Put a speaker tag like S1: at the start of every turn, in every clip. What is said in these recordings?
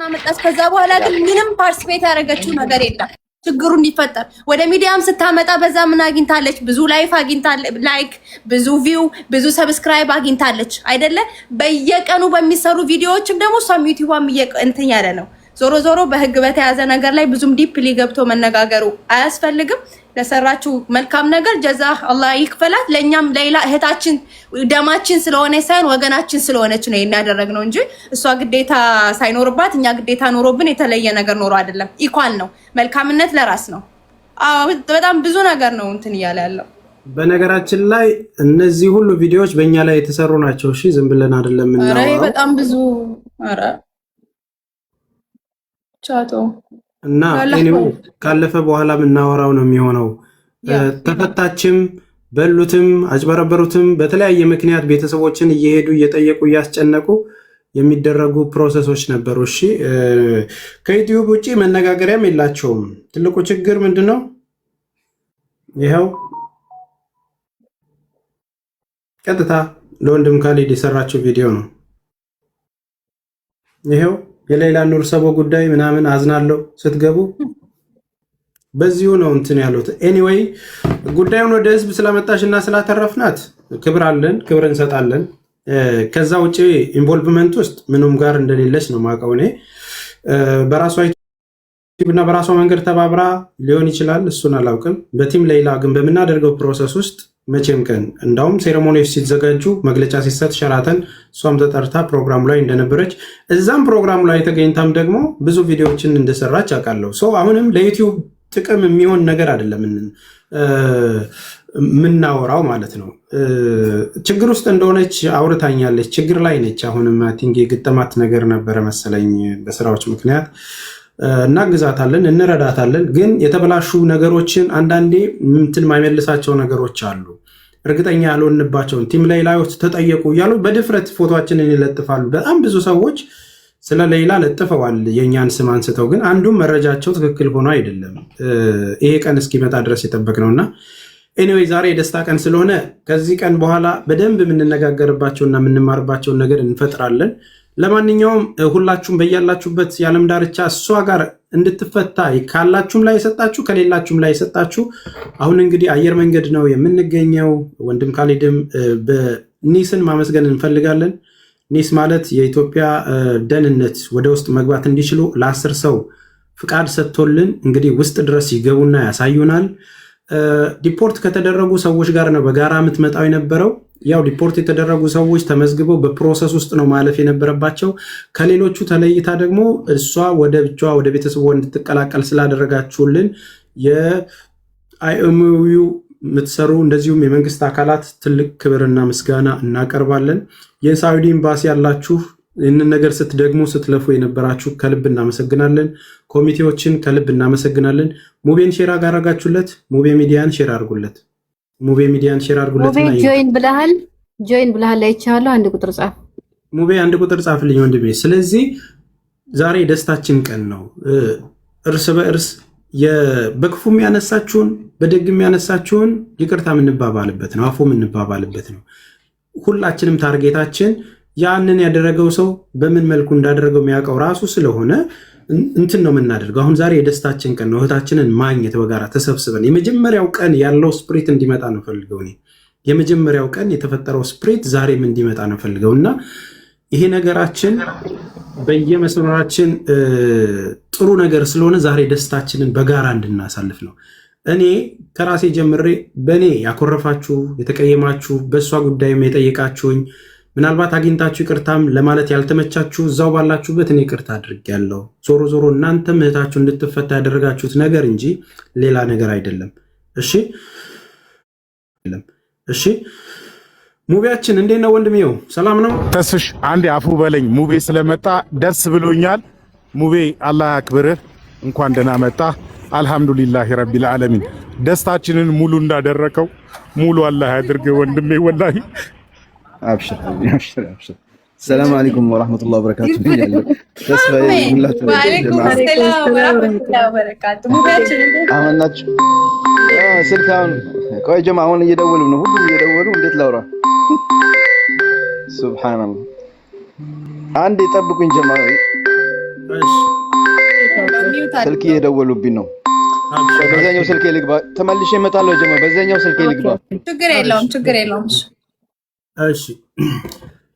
S1: አመጣች። ከዛ በኋላ ግን ምንም ፓርቲሲፔት ያደረገችው ነገር የለም ችግሩ እንዲፈጠር። ወደ ሚዲያም ስታመጣ በዛ ምን አግኝታለች? ብዙ ላይፍ አግኝታለች፣ ላይክ ብዙ ቪው፣ ብዙ ሰብስክራይብ አግኝታለች አይደለ? በየቀኑ በሚሰሩ ቪዲዮዎችም ደግሞ እሷም ዩቲዩብም እንትን ያለ ነው። ዞሮ ዞሮ በህግ በተያዘ ነገር ላይ ብዙም ዲፕሊ ገብቶ መነጋገሩ አያስፈልግም። ለሰራችሁ መልካም ነገር ጀዛ አላህ ይክፈላት። ለኛም ሌላ እህታችን ደማችን ስለሆነ ሳይሆን ወገናችን ስለሆነች ነው ያደረግነው እንጂ እሷ ግዴታ ሳይኖርባት እኛ ግዴታ ኖሮብን የተለየ ነገር ኖሮ አይደለም። ኢኳል ነው። መልካምነት ለራስ ነው። በጣም ብዙ ነገር ነው እንትን እያለ ያለው።
S2: በነገራችን ላይ እነዚህ ሁሉ ቪዲዮዎች በእኛ ላይ የተሰሩ ናቸው። እሺ ዝም ብለን አይደለም እናወራው።
S1: አረ በጣም ብዙ ቻቶ
S2: እና እኔው ካለፈ በኋላ የምናወራው ነው የሚሆነው። ተፈታችም በሉትም አጭበረበሩትም በተለያየ ምክንያት ቤተሰቦችን እየሄዱ እየጠየቁ እያስጨነቁ የሚደረጉ ፕሮሰሶች ነበሩ። እሺ ከዩቲዩብ ውጪ መነጋገሪያም የላቸውም። ትልቁ ችግር ምንድነው? ይሄው ቀጥታ ለወንድም ካሊድ የሰራቸው ቪዲዮ ነው። ይሄው የሌላ ኑር ሰቦ ጉዳይ ምናምን አዝናለሁ ስትገቡ በዚሁ ነው እንትን ያሉት። ኤኒዌይ ጉዳዩን ወደ ህዝብ ስለመጣሽና ስላተረፍናት ክብር አለን፣ ክብር እንሰጣለን። ከዛ ውጪ ኢንቮልቭመንት ውስጥ ምንም ጋር እንደሌለች ነው ማውቀው እኔ። በራሷ ዩቲዩብና በራሷ መንገድ ተባብራ ሊሆን ይችላል፣ እሱን አላውቅም። በቲም ሌላ ግን በምናደርገው ፕሮሰስ ውስጥ መቼም ቀን እንዳውም ሴሬሞኒዎች ሲዘጋጁ መግለጫ ሲሰጥ ሸራተን እሷም ተጠርታ ፕሮግራሙ ላይ እንደነበረች እዛም ፕሮግራሙ ላይ ተገኝታም ደግሞ ብዙ ቪዲዮዎችን እንደሰራች አውቃለሁ። ሰው አሁንም ለዩቲዩብ ጥቅም የሚሆን ነገር አይደለም የምናወራው ማለት ነው። ችግር ውስጥ እንደሆነች አውርታኛለች። ችግር ላይ ነች። አሁንም ቲንግ የገጠማት ነገር ነበረ መሰለኝ በስራዎች ምክንያት። እናግዛታለን፣ እንረዳታለን። ግን የተበላሹ ነገሮችን አንዳንዴ እንትን ማይመልሳቸው ነገሮች አሉ። እርግጠኛ ያልሆንባቸውን ቲም ሌላዎች ተጠየቁ እያሉ በድፍረት ፎቶአችንን ይለጥፋሉ። በጣም ብዙ ሰዎች ስለ ሌላ ለጥፈዋል የእኛን ስም አንስተው፣ ግን አንዱም መረጃቸው ትክክል ሆኖ አይደለም። ይሄ ቀን እስኪመጣ ድረስ የጠበቅነውና ኤኒዌይ ዛሬ የደስታ ቀን ስለሆነ ከዚህ ቀን በኋላ በደንብ የምንነጋገርባቸውና የምንማርባቸውን ነገር እንፈጥራለን። ለማንኛውም ሁላችሁም በያላችሁበት የዓለም ዳርቻ እሷ ጋር እንድትፈታ ካላችሁም ላይ የሰጣችሁ ከሌላችሁም ላይ የሰጣችሁ፣ አሁን እንግዲህ አየር መንገድ ነው የምንገኘው። ወንድም ካሊድም በኒስን ማመስገን እንፈልጋለን። ኒስ ማለት የኢትዮጵያ ደህንነት ወደ ውስጥ መግባት እንዲችሉ ለ10 ሰው ፍቃድ ሰጥቶልን እንግዲህ ውስጥ ድረስ ይገቡና ያሳዩናል። ዲፖርት ከተደረጉ ሰዎች ጋር ነው በጋራ የምትመጣው የነበረው። ያው ዲፖርት የተደረጉ ሰዎች ተመዝግበው በፕሮሰስ ውስጥ ነው ማለፍ የነበረባቸው። ከሌሎቹ ተለይታ ደግሞ እሷ ወደ ብቻዋ ወደ ቤተሰቧ እንድትቀላቀል ስላደረጋችሁልን የአይኤምዩ የምትሰሩ እንደዚሁም የመንግስት አካላት ትልቅ ክብርና ምስጋና እናቀርባለን። የሳውዲ ኤምባሲ ያላችሁ ይህንን ነገር ስትደግሙ ስትለፉ የነበራችሁ ከልብ እናመሰግናለን። ኮሚቴዎችን ከልብ እናመሰግናለን። ሙቤን ሼር አጋራጋችሁለት። ሙቤ ሚዲያን ሼር አድርጉለት። ሙቤ ሚዲያን ሼር አድርጉለት።
S3: ሙቤ ጆይን ብለሃል አይቻለሁ። አንድ ቁጥር ጻፍ
S2: ሙቤ፣ አንድ ቁጥር ጻፍልኝ ወንድሜ። ስለዚህ ዛሬ ደስታችን ቀን ነው። እርስ በእርስ በክፉም ያነሳችሁን በደግም ያነሳችሁን ይቅርታ የምንባባልበት ነው። አፎ የምንባባልበት ነው። ሁላችንም ታርጌታችን ያንን ያደረገው ሰው በምን መልኩ እንዳደረገው የሚያውቀው ራሱ ስለሆነ እንትን ነው የምናደርገው። አሁን ዛሬ የደስታችን ቀን ነው። እህታችንን ማግኘት በጋራ ተሰብስበን የመጀመሪያው ቀን ያለው ስፕሪት እንዲመጣ ነው ፈልገው። የመጀመሪያው ቀን የተፈጠረው ስፕሪት ዛሬም እንዲመጣ ነው ፈልገው እና ይሄ ነገራችን በየመስመራችን ጥሩ ነገር ስለሆነ ዛሬ ደስታችንን በጋራ እንድናሳልፍ ነው። እኔ ከራሴ ጀምሬ በእኔ ያኮረፋችሁ የተቀየማችሁ፣ በእሷ ጉዳይም የጠየቃችሁኝ ምናልባት አግኝታችሁ ይቅርታም ለማለት ያልተመቻችሁ እዛው ባላችሁበት እኔ ይቅርታ አድርጌያለሁ። ዞሮ ዞሮ እናንተም እህታችሁ እንድትፈታ ያደረጋችሁት ነገር እንጂ ሌላ ነገር አይደለም። እሺ ሙቤያችን እንዴት ነው ወንድሜው? ሰላም ነው?
S4: ተስፍሽ አንዴ አፉ በለኝ። ሙቤ ስለመጣ ደስ ብሎኛል። ሙቤ አላህ ያክብርህ። እንኳን ደህና መጣ። አልহামዱሊላሂ ረቢል ዓለሚን። ደስታችንን ሙሉ እንዳደረከው ሙሉ አላህ ያድርገው ወንድሜ። ወላሂ
S5: አብሽር አብሽር አብሽር። ሰላም አለይኩም ወራህመቱላሂ ወበረካቱ። ተስፋዬ ሁላችሁ
S1: ወአለይኩም ሰላም ወራህመቱላሂ ወበረካቱ። ሙቤያችን
S5: አማናችሁ ስልካውን ቆይ ጀማ አሁን እየደወሉ ነው። ሁሉም እየደወሉ እንዴት ላውራ? ሱብሃንአላህ። አንዴ ጠብቁኝ ጀማ። እሺ ስልክ እየደወሉብኝ ነው። በዛኛው ስልክ ልግባ፣ ተመልሼ እመጣለሁ። ጀማ በዛኛው ስልክ ልግባ።
S1: ችግር የለውም።
S2: እሺ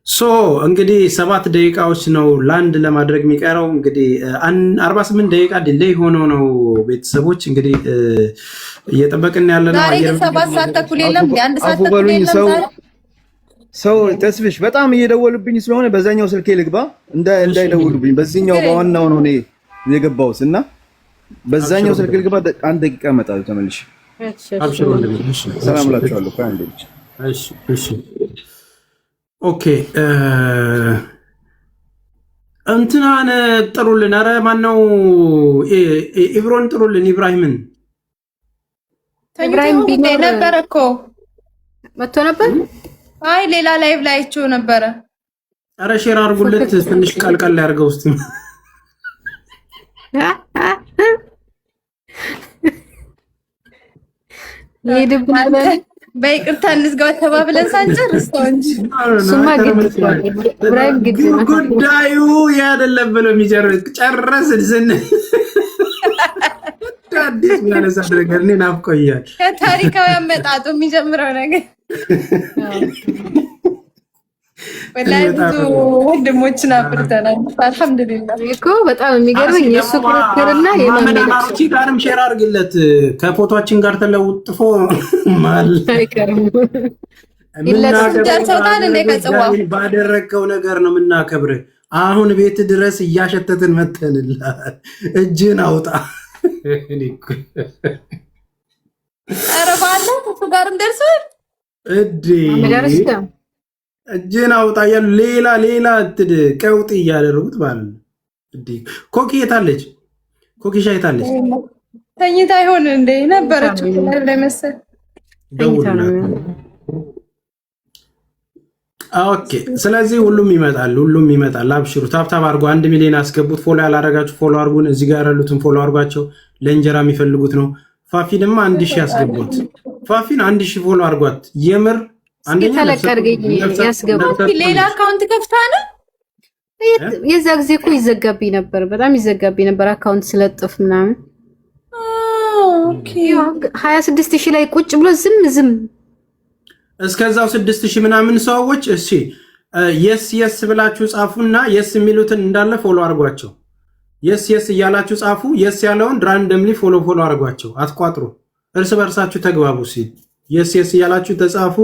S2: ሶ እንግዲህ 7 ደቂቃዎች ነው ላንድ ለማድረግ የሚቀረው። እንግዲህ 48 ደቂቃ ዲሌይ ሆኖ ነው ቤተሰቦች እንግዲህ እየጠበቅን ያለ ነው።
S1: ዛሬ 7 ሰዓት ተኩል የለም፣ አንድ ሰዓት ተኩል የለም።
S5: ሰው ተስፍሽ በጣም እየደወሉብኝ ስለሆነ በዛኛው ስልክ ልግባ፣ እንዳይደውሉብኝ። በዚህኛው በዋናው ነው እኔ የገባሁት እና በዛኛው ስልክ ልግባ። 1 ደቂቃ እመጣለሁ ተመልሼ። ሰላም እላችኋለሁ።
S2: እሺ ኦኬ እንትናን ጥሩልን። ኧረ ማነው ኢብሮን ጥሩልን። ኢብራሂምን
S1: ቢጤ ነበር እኮ
S3: መጥቶ ነበር።
S1: አይ ሌላ ላይቭ ላይ አይቼው ነበረ።
S2: ኧረ ሼር አድርጉለት ትንሽ ቀልቀል ያድርገው እስቲ። በይቅርታ እንዝጋው ተባብለን ሳንጨርስ ነው እንጂ
S3: ሱማ ግድ
S2: ጉዳዩ ያደለም ብሎ ጨረስን ስን አዲስ ያነሳ ነገር እኔ ናፍቆኛል።
S1: ከታሪካዊ አመጣጡ የሚጀምረው ነገር ወላሂ ብዙ ወንድሞችን አፍርተናል። አልሐምዱሊላህ
S3: እኮ በጣም የሚገርመኝ የሱ ክርክርና
S2: የማመናቺ ጋርም ሼር አድርግለት ከፎቶአችን ጋር ተለውጥፎ ማል አይቀርም። ባደረከው ነገር ነው የምናከብር። አሁን ቤት ድረስ እያሸተትን መተንልሃል። እጅን አውጣ።
S1: ኧረ ባለ እሱ ጋርም ደርሷል
S2: እዴ እጅን አውጣ ያሉ ሌላ ቀውጥ እያደረጉት ማለት ነው። እዴ ኮኪ የታለች? ኮኪሻ የታለች?
S1: ተኝታ ይሆን እንዴ? ነበረች ላይ መሰል።
S2: ኦኬ ስለዚህ ሁሉም ይመጣል። አብሽሩ። ታብታብ አድርጎ 1 ሚሊዮን አስገቡት። ፎሎ ያላረጋችሁ ፎሎ አድርጉን። እዚህ ጋር ያሉትን ፎሎ አድርጓቸው። ለእንጀራ የሚፈልጉት ነው። ፋፊንማ 1000 ያስገቡት። ፋፊን 1000 ፎሎ አድርጓት። የምር አንደኛ
S3: ያስገቡት።
S1: ሌላ አካውንት ከፍታ ነው።
S3: የዛ ጊዜ እኮ ይዘጋብኝ ነበር፣ በጣም ይዘጋብኝ ነበር አካውንት ስለጥፍ ምናምን።
S1: ኦኬ
S3: 26000 ላይ ቁጭ ብሎ ዝም
S2: እስከዛው 6000 ምናምን ሰዎች እሺ የስ ብላችሁ ጻፉና የስ የሚሉትን እንዳለ ፎሎ አድርጓቸው። የስ እያላችሁ ጻፉ። የስ ያለውን ራንደምሊ ፎሎ አድርጓቸው። አትቋጥሩ። እርስ በርሳችሁ ተግባቡ። ሲል የስ እያላችሁ ተጻፉ።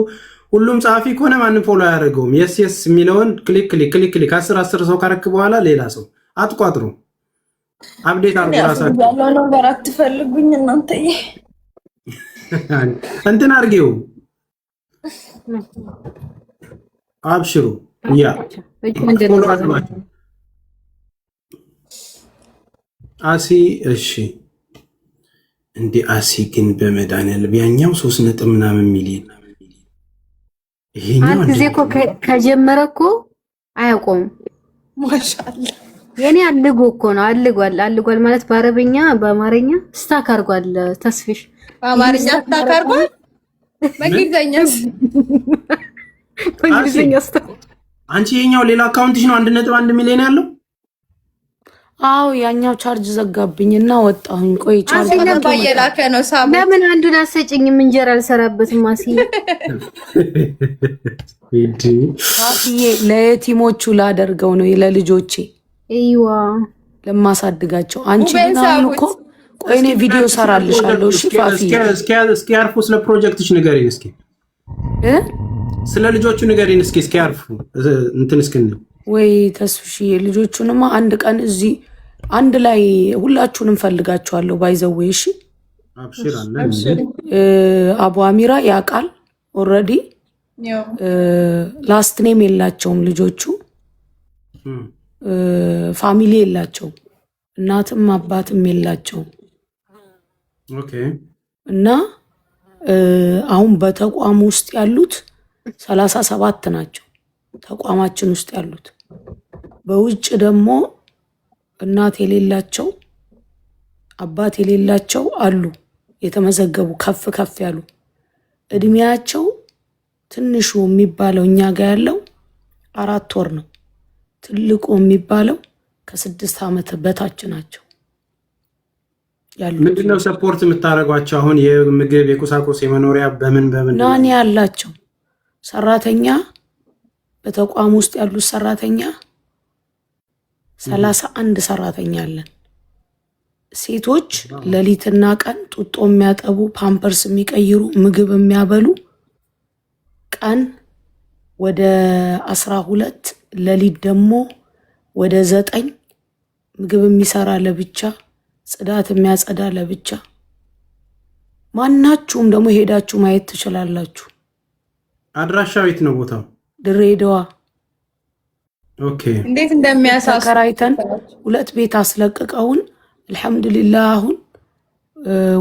S2: ሁሉም ጻፊ ከሆነ ማንም ፎሎ አያደርገውም። የስ የሚለውን ክሊክ 10 ሰው ካረክ በኋላ ሌላ ሰው አትቋጥሩ። አፕዴት አድርጉ ራሳችሁ።
S1: ያለው ነገር አትፈልጉኝ እናንተ
S2: እንትን አድርጌው አብሽሩ። ያ አሲ እሺ እንዴ አሲ ግን በመድኃኒዓለም ያኛው 3 ምናምን ሚሊዮን
S3: አንድ ጊዜ እኮ ከጀመረ እኮ አያቆምም።
S1: ማሻአላ
S3: የኔ አልጎ እኮ ነው። አልጓል ማለት በአረብኛ በአማርኛ ስታክ አርጓል። ተስፊሽ
S1: በአማርኛ ስታክ አርጓል።
S3: በእንግሊዝኛ ስታክ።
S2: አንቺ የኛው ሌላ አካውንትሽ ነው 1.1 ሚሊዮን ያለው?
S6: አዎ ያኛው ቻርጅ ዘጋብኝና ወጣሁኝ። ቆይ ቻርጅ
S1: ባየላከ ነው ሳሙ።
S3: ለምን አንዱን አሰጭኝም? እንጀራ አልሰራበትም። ማሲ
S6: ለየቲሞቹ ላደርገው ነው ለልጆቼ
S3: አይዋ
S6: ለማሳድጋቸው። አንቺ ግን አሁን እኮ ቆይ እኔ ቪዲዮ ሰራልሻለሁ። እሺ ፋፊ
S2: እስኪ አርፉ። ስለ ፕሮጀክትሽ ንገሪኝ እስኪ ስለ ልጆቹ ንገሪኝ እስኪ አርፉ እንትን እስኪን
S6: ወይ ተስፍሽ ልጆቹንማ አንድ ቀን እዚህ አንድ ላይ ሁላችሁንም ፈልጋችኋለሁ። ባይዘው እሺ
S2: አብሽር አለ
S6: አቡ አሚራ ያቃል ኦሬዲ ላስት ኔም የላቸውም ልጆቹ። ፋሚሊ የላቸውም፣ እናትም አባትም የላቸውም።
S2: ኦኬ
S6: እና አሁን በተቋም ውስጥ ያሉት 37 ናቸው ተቋማችን ውስጥ ያሉት። በውጭ ደግሞ እናት የሌላቸው አባት የሌላቸው አሉ የተመዘገቡ ከፍ ያሉ። እድሜያቸው ትንሹ የሚባለው እኛ ጋር ያለው 4 ወር ነው። ትልቁ የሚባለው ከ6 ዓመት በታች ናቸው። ያሉት።
S2: ምንድነው ሰፖርት የምታደርጓቸው? አሁን የምግብ የቁሳቁስ የመኖሪያ በምን
S6: ናኒ ያላቸው ሰራተኛ በተቋም ውስጥ ያሉት ሰራተኛ 31 ሰራተኛ አለን። ሴቶች ሌሊትና ቀን ጡጦ የሚያጠቡ፣ ፓምፐርስ የሚቀይሩ፣ ምግብ የሚያበሉ ቀን ወደ 12 ሌሊት ደግሞ ወደ 9 ምግብ የሚሰራ ለብቻ፣ ጽዳት የሚያጸዳ ለብቻ። ማናችሁም ደግሞ ሄዳችሁ ማየት ትችላላችሁ።
S2: አድራሻው የት ነው ቦታው?
S6: ድሬዳዋ።
S2: ኦኬ።
S1: እንዴት እንደሚያሳስ
S6: ተከራይተን 2 ቤት አስለቅቀውን አልহামዱሊላህ። አሁን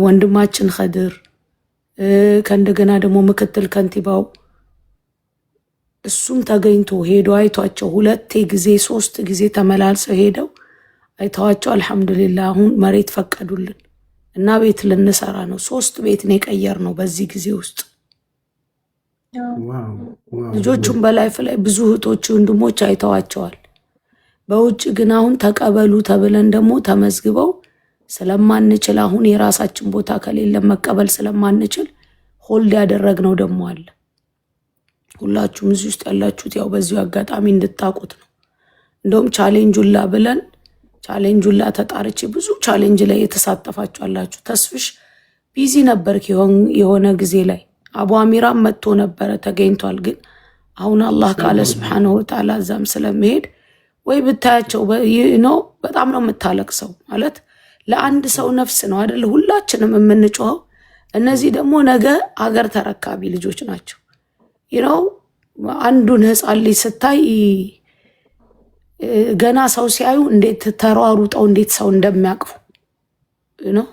S6: ወንድማችን ኸድር ከእንደገና ደግሞ ምክትል ከንቲባው እሱም ተገኝቶ ሄዶ አይቷቸው 2 ጊዜ 3 ጊዜ ተመላልሰው ሄደው አይተዋቸው አልহামዱሊላህ። አሁን መሬት ፈቀዱልን እና ቤት ልንሰራ ነው። 3 ቤት ነው የቀየር ነው በዚህ ጊዜ ውስጥ። ልጆቹም በላይፍ ላይ ብዙ እህቶች ወንድሞች አይተዋቸዋል። በውጭ ግን አሁን ተቀበሉ ተብለን ደግሞ ተመዝግበው ስለማንችል አሁን የራሳችን ቦታ ከሌለ መቀበል ስለማንችል ሆልድ ያደረግነው ደግሞ አለ። ሁላችሁም እዚህ ውስጥ ያላችሁት ያው በዚሁ አጋጣሚ እንድታቁት ነው። እንደውም ቻሌንጁላ ብለን ቻሌንጁላ ተጣርቼ ብዙ ቻሌንጅ ላይ የተሳተፋችሁ አላችሁ። ተስፍሽ ቢዚ ነበርክ የሆነ ጊዜ ላይ አቡ አሚራም መጥቶ ነበረ ተገኝቷል። ግን አሁን አላህ ካለ ሱብሓነሁ ወተዓላ እዛም ስለመሄድ ወይ ብታያቸው ነው በጣም ነው የምታለቅሰው። ማለት ለአንድ ሰው ነፍስ ነው አይደል ሁላችንም የምንጮኸው። እነዚህ ደግሞ ነገ አገር ተረካቢ ልጆች ናቸው። ነው አንዱን ህፃን ልጅ ስታይ ገና ሰው ሲያዩ እንዴት ተሯሩጠው እንዴት ሰው እንደሚያቅፉ ነው።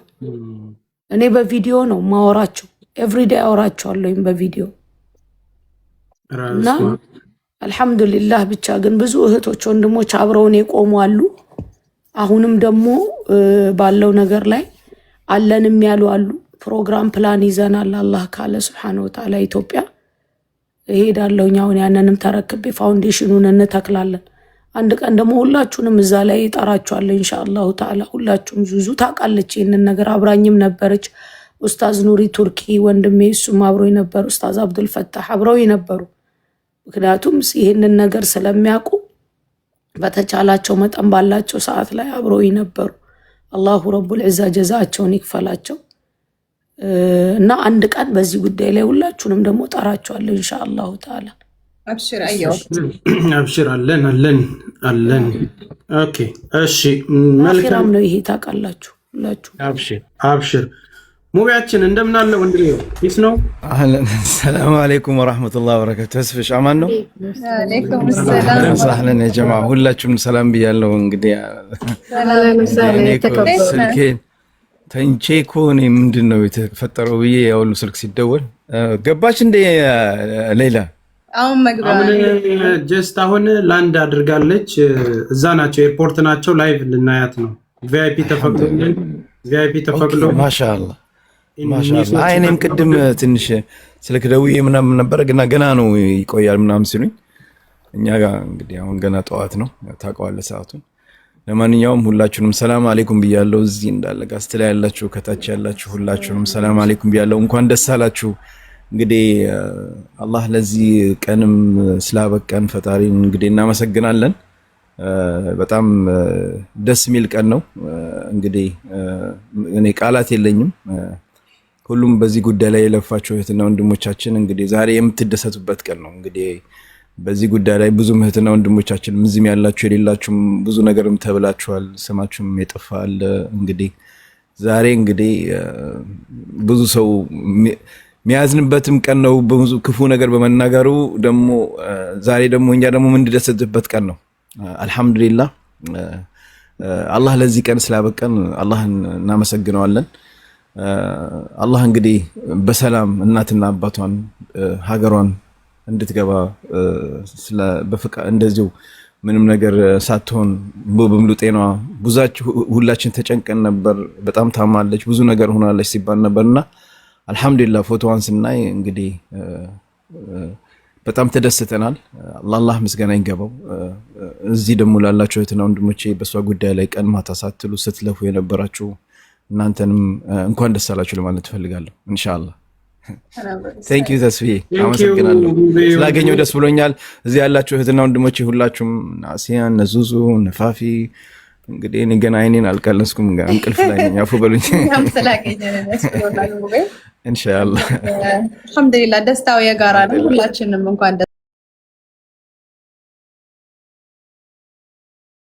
S6: እኔ በቪዲዮ ነው ማወራቸው፣ ኤቭሪዴይ አወራቸዋለሁ በቪዲዮ እና አልহামዱሊላህ። ብቻ ግን ብዙ እህቶች ወንድሞች አብረውን የቆሙ አሉ። አሁንም ደግሞ ባለው ነገር ላይ አለንም ያሉ አሉ። ፕሮግራም ፕላን ይዘናል አላህ ካለ ሱብሓነሁ ወተዓላ ኢትዮጵያ እሄዳለሁኝ። አሁን ያንንም ተረክቤ ፋውንዴሽኑን እንተክላለን። አንድ ቀን ደግሞ ሁላችሁንም እዛ ላይ እጠራችኋለሁ ኢንሻአላሁ ተዓላ። ሁላችሁም ዙዙ ታውቃለች ይሄንን ነገር፣ አብራኝም ነበረች። ኡስታዝ ኑሪ ቱርኪ ወንድሜ እሱም አብሮኝ ነበር። ኡስታዝ አብዱል ፈታህ አብረውኝ ነበሩ። ምክንያቱም ይሄንን ነገር ስለሚያውቁ በተቻላቸው መጠን ባላቸው ሰዓት ላይ አብረውኝ ነበሩ። አላሁ ረቡል ዒዛ ጀዛቸውን ይክፈላቸው። እና አንድ ቀን በዚህ ጉዳይ ላይ ሁላችሁንም ደግሞ ጠራችኋለሁ ኢንሻአላሁ ተዓላ።
S1: አብሽር አየው
S2: አብሽር አለን። ኦኬ እሺ፣ መልካም
S6: ነው ይሄ ታውቃላችሁ ሁላችሁ።
S2: አብሽር ሙቢያችን እንደምን አለ ወንድሜ? ፒስ ነው።
S5: አህለን ሰላም አለይኩም ወራህመቱላሂ ወበረካቱ። ተስፍሽ አማን ነው?
S1: አለይኩም ሰላም።
S5: ሰላም ያ ጀማ ሁላችሁም ሰላም ብያለሁ። እንግዲህ ስልኬን ተንቼ እኮ እኔ ምንድን ነው የተፈጠረው ብዬ ያው ስልክ ሲደወል ገባች እንደ ሌላ
S1: አሁን መግቢያ
S2: ጀስት አሁን ላንድ አድርጋለች። እዛ ናቸው ኤርፖርት ናቸው። ላይቭ ልናያት ነው። ቪአይፒ ተፈቅዶ ማሻአላህ ማሻአላህ። አይ እኔም ቅድም ትንሽ ስልክ ደውዬ ምናምን ነበር ገና ነው ይቆያል ምናምን ሲሉኝ እኛ ጋር እንግዲህ አሁን ገና ጠዋት ነው ታውቀዋለህ ሰዓቱን። ለማንኛውም ሁላችሁንም ሰላም አለይኩም ብያለሁ። እዚህ እንዳለ ጋስት ላይ ያላችሁ ከታች ያላችሁ ሁላችሁንም ሰላም አለይኩም ብያለሁ። እንኳን ደስ አላችሁ። እንግዲህ አላህ ለዚህ ቀንም ስላበቀን ፈጣሪን እንግዲህ እናመሰግናለን። በጣም ደስ የሚል ቀን ነው። እንግዲህ እኔ ቃላት የለኝም። ሁሉም በዚህ ጉዳይ ላይ የለፋችሁ እህትና ወንድሞቻችን እንግዲህ ዛሬ የምትደሰቱበት ቀን ነው። እንግዲህ በዚህ ጉዳይ ላይ ብዙ እህትና ወንድሞቻችን ምዝም ያላችሁ የሌላችሁም ብዙ ነገርም ተብላችኋል። ስማችሁም የጠፋል። እንግዲህ ዛሬ እንግዲህ ብዙ ሰው የሚያዝንበትም ቀን ነው ብዙ ክፉ ነገር በመናገሩ ደግሞ ዛሬ ደግሞ እኛ ደግሞ የምንደሰትበት ቀን ነው። አልহামዱሊላህ አላህ ለዚህ ቀን ስላበቀን አላህን እናመሰግነዋለን። አላህ እንግዲህ በሰላም እናትና አባቷን ሀገሯን እንድትገባ እንደዚሁ ምንም ነገር ሳትሆን በሙሉ ጤናዋ ሁላችን ተጨንቀን ነበር። በጣም ታማለች፣ ብዙ ነገር ሆናለች ሲባል ነበርና አልহামዱሊላህ ፎቶዋን ስናይ እንግዲህ በጣም ተደስተናል። አላህ ምስጋና ይገባው። እዚህ ደግሞ ላላችሁ እህትና ወንድሞቼ በሷ ጉዳይ ላይ ቀን ማታ ሳትሉ ስትለፉ የነበራችሁ
S5: እናንተንም እንኳን ደስ አላችሁ ለማለት ፈልጋለሁ ኢንሻአላህ። ቴንክ ዩ ተስፋዬ አመሰግናለሁ ስላገኘው ደስ ብሎኛል። እዚህ ያላችሁ እህትና ወንድሞቼ ሁላችሁም ናሲያን ነዙዙ ነፋፊ እንግዲህ እኔ ገና አይኔን አልቀለስኩም እንቅልፍ ላይ ነኝ አፉ በሉኝ።
S1: ስላገኘን ደስ ብሎናል።
S5: ኢንሻአላህ
S1: አልሐምዱሊላህ ደስታው የጋራ ነው ሁላችንም እንኳን